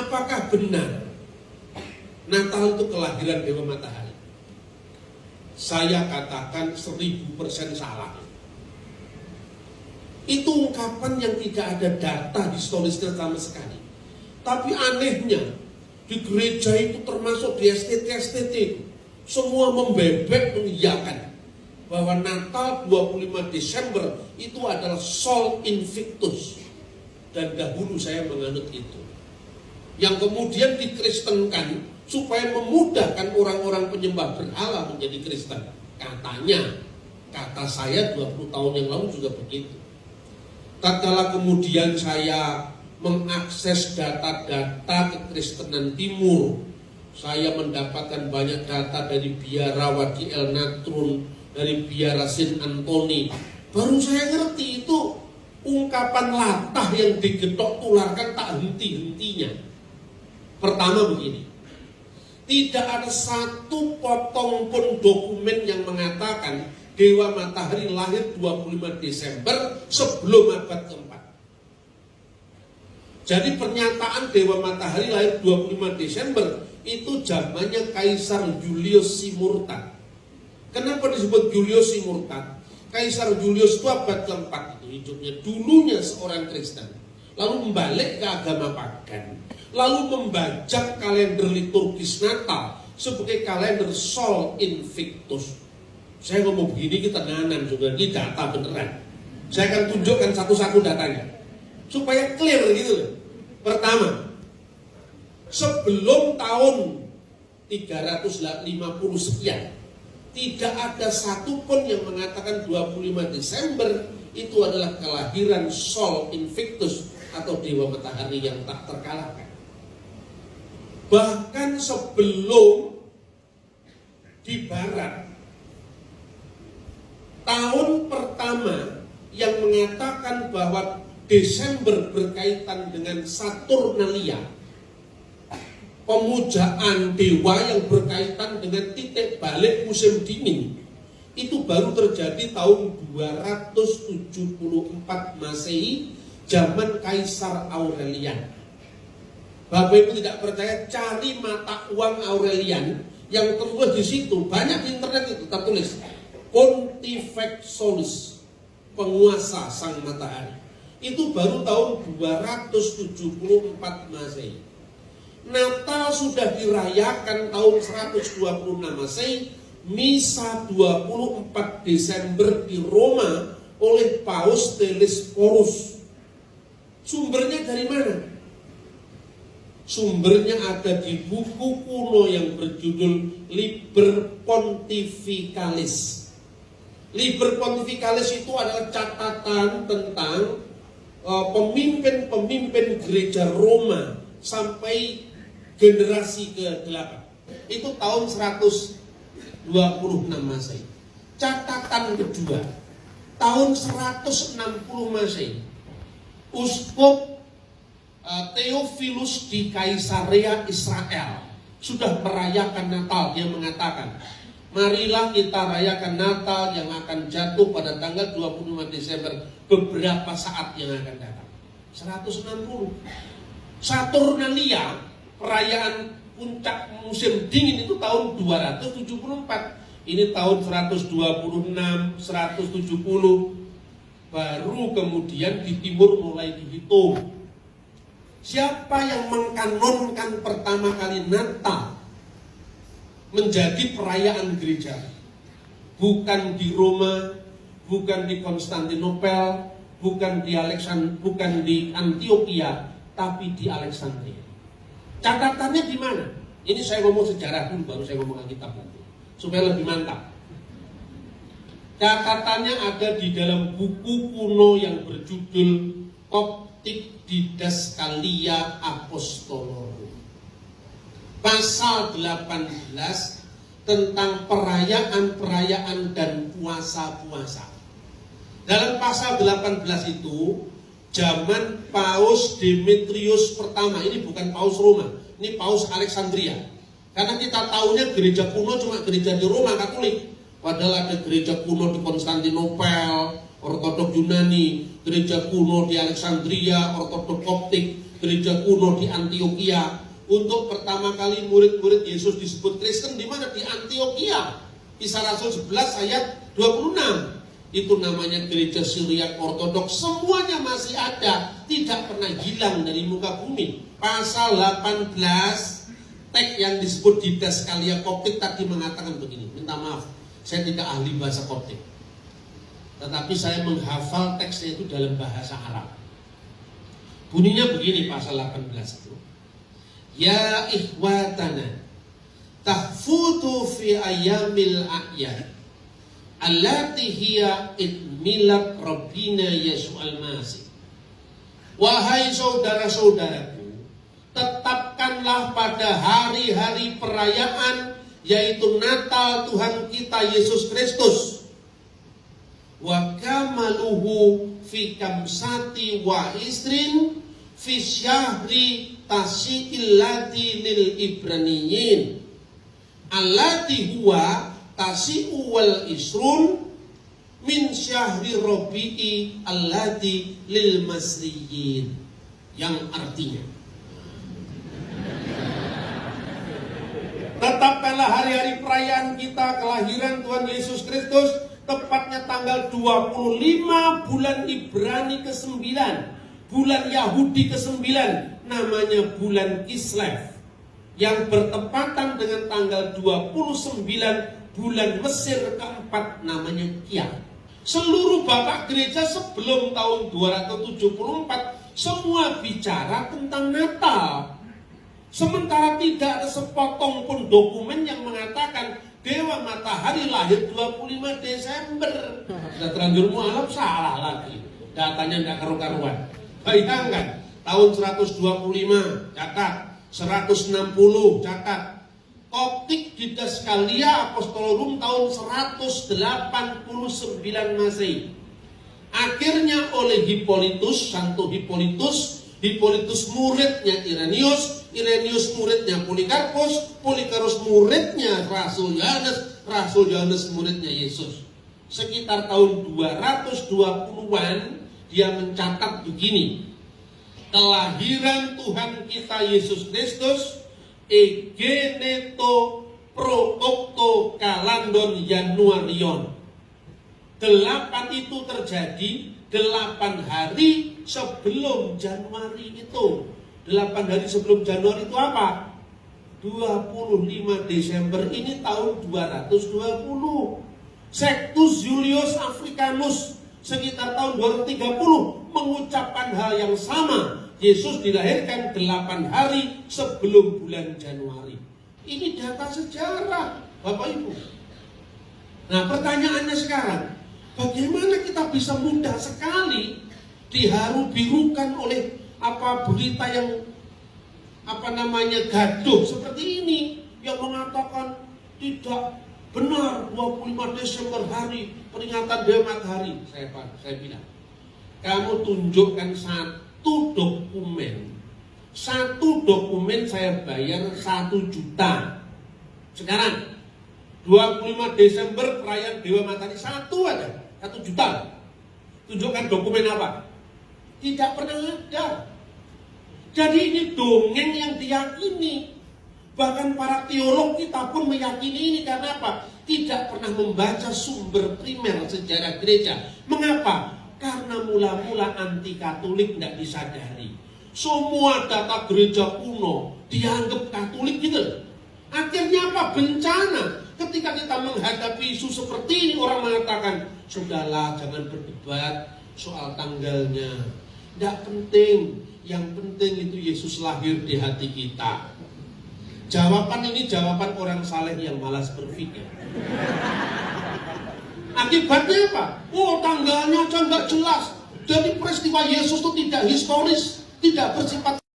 apakah benar Natal itu kelahiran Dewa Matahari? Saya katakan 1000% salah. Itu ungkapan yang tidak ada data historisnya sama sekali. Tapi anehnya, di gereja itu termasuk di STT itu, semua membebek mengiyakan bahwa Natal 25 Desember itu adalah Sol Invictus. Dan dahulu saya menganut itu. Yang kemudian dikristenkan supaya memudahkan orang-orang penyembah berhala menjadi Kristen. Katanya, kata saya 20 tahun yang lalu juga begitu. Tatkala kemudian saya mengakses data-data kekristenan timur, saya mendapatkan banyak data dari biara Wadi El Natrun, dari biara Saint Anthony. Baru saya ngerti itu ungkapan latah yang digetok tularkan tak henti-hentinya. Pertama begini, tidak ada satu potong pun dokumen yang mengatakan Dewa Matahari lahir 25 Desember sebelum abad keempat. Jadi pernyataan Dewa Matahari lahir 25 Desember itu zamannya Kaisar Julius Simurtan. Kenapa disebut Julius Simurtan? Kaisar Julius itu abad keempat itu hidupnya, dulunya seorang Kristen, lalu membalik ke agama pagan, lalu membajak kalender liturgis Natal sebagai kalender Sol Invictus. Saya ngomong begini kita nanan juga, ini data beneran. Saya akan tunjukkan satu-satu datanya supaya clear gitu. Pertama, sebelum tahun 350 sekian, tidak ada satupun yang mengatakan 25 Desember itu adalah kelahiran Sol Invictus atau Dewa Matahari yang tak terkalahkan. Bahkan sebelum di barat, tahun pertama yang mengatakan bahwa Desember berkaitan dengan Saturnalia, pemujaan dewa yang berkaitan dengan titik balik musim dingin, itu baru terjadi tahun 274 Masehi, zaman Kaisar Aurelian. Bapak Ibu tidak percaya, cari mata uang Aurelian yang tertulis di situ, banyak di internet itu tertulis Pontifex Solis, penguasa sang matahari. Itu baru tahun 274 Masehi. Natal sudah dirayakan tahun 126 Masehi, Misa 24 Desember di Roma oleh Paus Telesphorus. Sumbernya dari mana? Sumbernya ada di buku kuno yang berjudul Liber Pontificalis. Liber Pontificalis itu adalah catatan tentang pemimpin-pemimpin gereja Roma sampai generasi ke-8. Itu tahun 126 Masehi. Catatan kedua, tahun 160 Masehi, Uskup Theophilus di Kaisarea Israel sudah merayakan Natal. Dia mengatakan, marilah kita rayakan Natal yang akan jatuh pada tanggal 25 Desember beberapa saat yang akan datang. 160. Saturnalia, perayaan puncak musim dingin itu tahun 274. Ini tahun 126, 170. Baru kemudian di timur mulai dihitung. Siapa yang mengkanonkan pertama kali Natal menjadi perayaan gereja? Bukan di Roma, bukan di Konstantinopel, bukan di Antioquia, tapi di Alexandria. Catatannya di mana? Ini saya ngomong sejarah dulu, baru saya ngomong Alkitab nanti, supaya lebih mantap. Catatannya ada di dalam buku kuno yang berjudul Coptic Didascalia Apostolorum. Pasal 18 tentang perayaan-perayaan dan puasa-puasa. Dalam pasal 18 itu, zaman Paus Demetrius pertama, ini bukan Paus Roma, ini Paus Alexandria. Karena kita tahunya gereja kuno cuma gereja di Roma Katolik. Padahal ada gereja kuno di Konstantinopel, Ortodok Yunani, gereja kuno di Alexandria, Ortodok Koptik, gereja kuno di Antioquia. Untuk pertama kali murid-murid Yesus disebut Kristen di mana? Di Antioquia. Kisah Rasul 11 ayat 26. Itu namanya gereja Syriak Ortodoks. Semuanya masih ada, tidak pernah hilang dari muka bumi. Pasal 18 teks yang disebut di Daskalia Koptik tadi mengatakan begini. Minta maaf, saya tidak ahli bahasa Koptik, tetapi saya menghafal teksnya itu dalam bahasa Arab. Bunyinya begini pasal 18 itu. Ya ikhwatana tahfutu fi ayamil a'yad allati hiya idmilad Rabbina Yesu'al Masih. Wahai saudara-saudaraku, tetapkanlah pada hari-hari perayaan, yaitu Natal Tuhan kita Yesus Kristus. Wa kamaluhu fi kamsati wa isrin fi syahri tasi'il lati lil ibraniyin allati huwa tasi'u wal isrun min syahri rabi'i allati lil masriyin, yang artinya tetapkanlah hari-hari perayaan kita kelahiran Tuhan Yesus Kristus, tepatnya tanggal 25 bulan Ibrani ke-9, bulan Yahudi ke-9, namanya bulan Kislev, yang bertepatan dengan tanggal 29 bulan Mesir ke-4, namanya Kian. Seluruh bapak gereja sebelum tahun 274 semua bicara tentang Natal. Sementara tidak ada sepotong pun dokumen yang mengatakan Dewa Matahari lahir 25 Desember. Sudah terlanjur mualaf, salah lagi. Datanya tidak karu-karuan. Bayangkan, tahun 125 catat, 160 catat. Koptik di Daskalia Apostolorum tahun 189 Masehi. Akhirnya oleh Hippolytus, Santo Hippolytus, Hippolytus muridnya Irenaeus, Irenaeus muridnya Polikarpus, Polikarpus muridnya Rasul Yohanes muridnya Yesus. Sekitar tahun 220-an dia mencatat begini. Kelahiran Tuhan kita Yesus Kristus egeneto pro octo kalandon Januarion. 8 itu terjadi 8 hari sebelum Januari itu. 8 hari sebelum Januari itu apa? 25 Desember ini tahun 220. Sextus Julius Africanus sekitar tahun 230 mengucapkan hal yang sama. Yesus dilahirkan 8 hari sebelum bulan Januari. Ini data sejarah, Bapak Ibu. Nah, pertanyaannya sekarang, bagaimana kita bisa mudah sekali diharu-birukan oleh berita yang gaduh seperti ini, yang mengatakan tidak benar 25 Desember hari peringatan Dewa Matahari. Saya bilang, kamu tunjukkan satu dokumen saya bayar 1 juta. Sekarang 25 Desember perayaan Dewa Matahari, satu aja 1 juta. Tunjukkan dokumen apa? Tidak pernah ada. Jadi ini dongeng yang diyakini. Bahkan para teolog kita pun meyakini ini. Karena apa? Tidak pernah membaca sumber primer sejarah gereja. Mengapa? Karena mula-mula anti Katolik tidak disadari. Semua data gereja kuno dianggap Katolik gitu. Akhirnya apa? Bencana. Ketika kita menghadapi isu seperti ini, orang mengatakan, sudahlah, jangan berdebat soal tanggalnya. Tidak penting. Yang penting itu Yesus lahir di hati kita. Jawaban ini jawaban orang saleh yang malas berpikir. Akibatnya apa? Oh, tanggalnya aja nggak jelas. Jadi peristiwa Yesus itu tidak historis, tidak bersifat